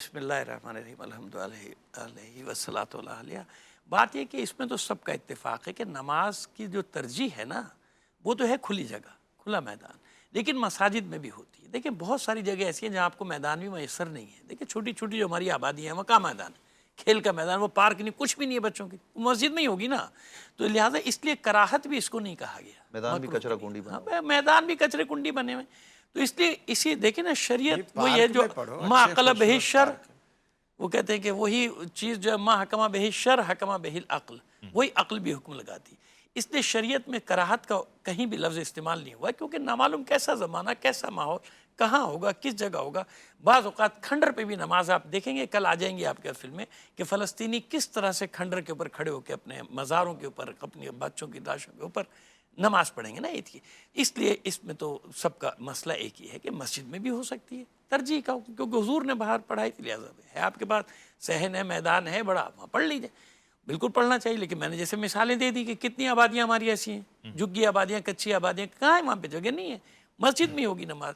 بسم اللہ الرحمن الرحیم الحمد علیہ وسلاۃ اللہ علیہ. بات یہ کہ اس میں تو سب کا اتفاق ہے کہ نماز کی جو ترجیح ہے نا وہ تو ہے کھلی جگہ کھلا میدان، لیکن مساجد میں بھی ہوتی ہے. دیکھیں بہت ساری جگہ ایسی ہیں جہاں آپ کو میدان بھی میسر نہیں ہے. دیکھیں چھوٹی چھوٹی جو ہماری آبادی ہیں وہ کہاں میدان ہے؟ کھیل کا میدان، وہ پارک نہیں، کچھ بھی نہیں ہے بچوں کی، وہ مسجد میں ہی ہوگی نا. تو لہٰذا اس لیے کراہت بھی اس کو نہیں کہا گیا، میدان بھی مکروہ کچرا بھی کنڈی نہیں. بنا ہاں میدان بھی کچرے کنڈی بنے ہوئے. تو اس لیے اسی دیکھیں نا شریعت وہی ہے پارک جو میں پڑھو، ما اچھے عقل بہ خوبصورت الشر، پارک ہیں. وہ کہتے ہیں کہ وہی چیز جو ہے ما حکمہ بہ الشر حکمہ بہ العقل، وہی عقل بھی حکم لگاتی. اس لیے شریعت میں کراہت کا کہیں بھی لفظ استعمال نہیں ہوا، کیونکہ نامعلوم کیسا زمانہ، کیسا ماحول، کہاں ہوگا، کس جگہ ہوگا. بعض اوقات کھنڈر پہ بھی نماز آپ دیکھیں گے، کل آ جائیں گے آپ کے فلم میں، کہ فلسطینی کس طرح سے کھنڈر کے اوپر کھڑے ہو کے اپنے مزاروں کے اوپر، اپنے بچوں کی لاشوں کے اوپر نماز پڑھیں گے نا عید کی. اس لیے اس میں تو سب کا مسئلہ ایک ہی ہے کہ مسجد میں بھی ہو سکتی ہے ترجیح کا، کیونکہ حضور نے باہر پڑھائی تھی، لہٰذا ہے آپ کے پاس صحن ہے، میدان ہے بڑا، وہاں پڑھ لیجیے. بالکل پڑھنا چاہیے. لیکن میں نے جیسے مثالیں دے دی کہ کتنی آبادیاں ہماری ایسی ہیں، جھگی آبادیاں، کچی آبادیاں، کہاں ہیں وہاں پہ جگہ نہیں ہے، مسجد میں ہوگی نماز.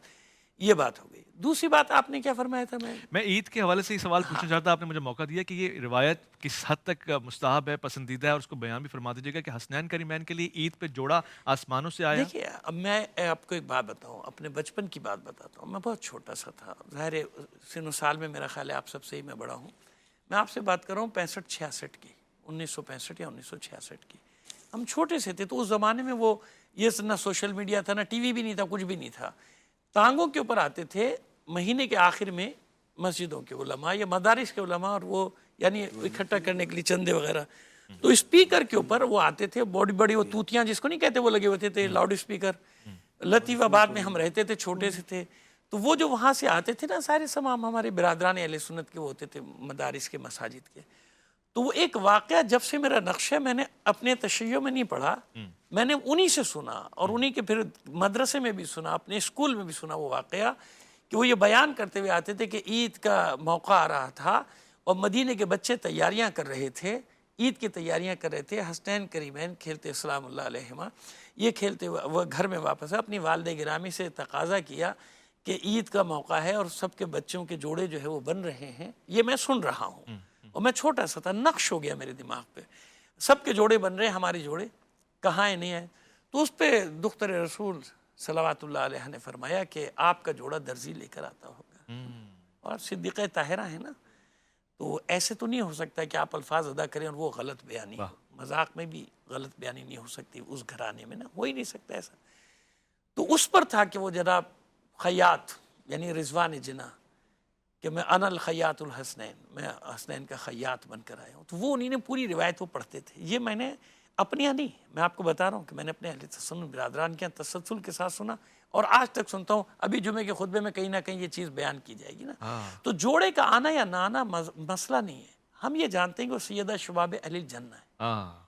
یہ بات ہو گئی. دوسری بات آپ نے کیا فرمایا تھا؟ میں عید کے حوالے سے یہ سوال پوچھنا چاہتا، آپ نے مجھے موقع دیا کہ یہ روایت کس حد تک مستحب ہے، پسندیدہ ہے، اور اس کو بیان بھی فرما دیجیے گا کہ حسنین کریمین کے لیے عید پہ جوڑا آسمانوں سے آیا. دیکھیے اب میں آپ کو ایک بات بتاؤں، اپنے بچپن کی بات بتاتا ہوں. میں بہت چھوٹا سا تھا، ظاہر سن و سال میں میرا خیال ہے آپ سب سے ہی میں بڑا ہوں. میں آپ سے بات کر رہا ہوں 65-66 کی، 1965 یا 1966 کی. ہم چھوٹے سے تھے تو اس زمانے میں وہ یہ نہ سوشل میڈیا تھا، نہ ٹی وی بھی نہیں تھا، کچھ بھی نہیں تھا. ٹانگوں کے اوپر آتے تھے مہینے کے آخر میں مسجدوں کے علماء یا مدارس کے علماء، اور وہ یعنی اکٹھا کرنے کے لیے چندے وغیرہ. تو اسپیکر کے اوپر وہ آتے تھے، بڑی بڑی وہ توتیاں جس کو نہیں کہتے وہ لگے ہوتے تھے، لاؤڈ اسپیکر. لطیف آباد میں ہم رہتے تھے، چھوٹے سے تھے. تو وہ جو وہاں سے آتے تھے نا سارے تمام ہمارے برادران اہل سنت کے وہ ہوتے تھے، مدارس کے، مساجد کے. تو وہ ایک واقعہ جب سے میرا نقشہ میں نے اپنے تشیع میں نہیں پڑھا، میں نے انہی سے سنا، اور انہی کے پھر مدرسے میں بھی سنا، اپنے اسکول میں بھی سنا وہ واقعہ، کہ وہ یہ بیان کرتے ہوئے آتے تھے کہ عید کا موقع آ رہا تھا اور مدینے کے بچے تیاریاں کر رہے تھے، عید کی تیاریاں کر رہے تھے. حسنین کریمین کھیلتے السلام اللہ علیہما، یہ کھیلتے وہ گھر میں واپس اپنی والد گرامی سے تقاضا کیا کہ عید کا موقع ہے اور سب کے بچوں کے جوڑے جو ہے وہ بن رہے ہیں. یہ میں سن رہا ہوں اور میں چھوٹا سا تھا، نقش ہو گیا میرے دماغ پہ، سب کے جوڑے بن رہے ہیں، ہمارے جوڑے کہاں ہیں، نہیں ہیں. تو اس پہ دختر رسول صلوات اللہ علیہ نے فرمایا کہ آپ کا جوڑا درزی لے کر آتا ہوگا. اور صدیقہ طاہرہ ہے نا، تو ایسے تو نہیں ہو سکتا کہ آپ الفاظ ادا کریں اور وہ غلط بیانی ہو. مذاق میں بھی غلط بیانی نہیں ہو سکتی اس گھرانے میں نا، ہو ہی نہیں سکتا ایسا. تو اس پر تھا کہ وہ جناب خیاط یعنی رضوان جناح، کہ میں انا الخیاط الحسنین، میں حسنین کا خیاط بن کر آیا ہوں. تو وہ انہیں نے پوری روایت وہ پڑھتے تھے. یہ میں نے اپنے یہاں نہیں، میں آپ کو بتا رہا ہوں کہ میں نے اپنے اہل تسنن برادران کے یہاں تسلسل کے ساتھ سنا، اور آج تک سنتا ہوں. ابھی جمعے کے خطبے میں کہیں نہ کہیں یہ چیز بیان کی جائے گی نا. تو جوڑے کا آنا یا نہ آنا مسئلہ نہیں ہے. ہم یہ جانتے ہیں کہ وہ سیدہ شباب اہل الجنہ ہے،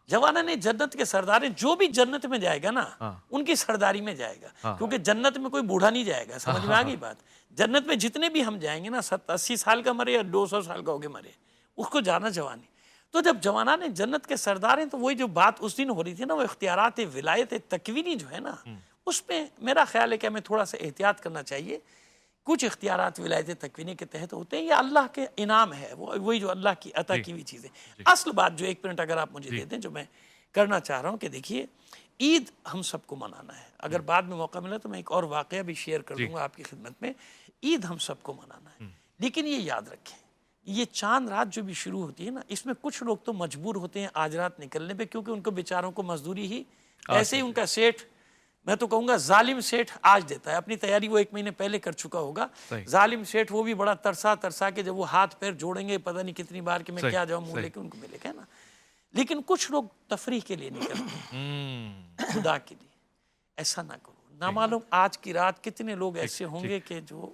جوانہ نے جنت کے سردار ہیں. جو بھی جنت میں جائے گا نا ان کی سرداری میں جائے گا، کیونکہ جنت میں کوئی بوڑھا نہیں جائے گا. سمجھ میں آ گئی بات؟ جنت میں جتنے بھی ہم جائیں گے نا، 80 سال کا مرے یا 200 سال کا ہوگے مرے، اس کو جانا جوانی. تو جب جوانان نے جنت کے سردار ہیں، تو وہی جو بات اس دن ہو رہی تھی نا، وہ اختیارات ولایت تکوینی جو ہے نا، اس پہ میرا خیال ہے کہ ہمیں تھوڑا سا احتیاط کرنا چاہیے. کچھ اختیارات ولایت تکوینی کے تحت ہوتے ہیں، یہ اللہ کے انعام ہے، وہی جو اللہ کی عطا کی ہوئی چیزیں. اصل بات جو 1 منٹ اگر آپ مجھے دے دیں، جو میں کرنا چاہ رہا ہوں کہ دیکھیے عید ہم سب کو منانا ہے. اگر بعد میں موقع ملا تو میں ایک اور واقعہ بھی شیئر کر دوں گا آپ کی خدمت میں. عید ہم سب کو منانا ہے، لیکن یہ یاد رکھیں، یہ چاند رات جو بھی شروع ہوتی ہے نا، اس میں کچھ لوگ تو مجبور ہوتے ہیں آج رات نکلنے پہ، کیونکہ ان کو بیچاروں کو مزدوری ہی ایسے ہی ان کا سیٹھ، میں تو کہوں گا ظالم سیٹھ آج دیتا ہے. اپنی تیاری وہ 1 مہینے پہلے کر چکا ہوگا. ظالم سیٹھ وہ بھی بڑا ترسا کے جب وہ ہاتھ پیر جوڑیں گے پتہ نہیں کتنی بار کہ میں کیا جاؤں منہ لے کے ان کو ملے گا نا. لیکن کچھ لوگ تفریح کے لیے نکلتے ہیں، خدا کے لیے ایسا نہ کرو. نامعلوم آج کی رات کتنے لوگ ایسے ہوں گے کہ جو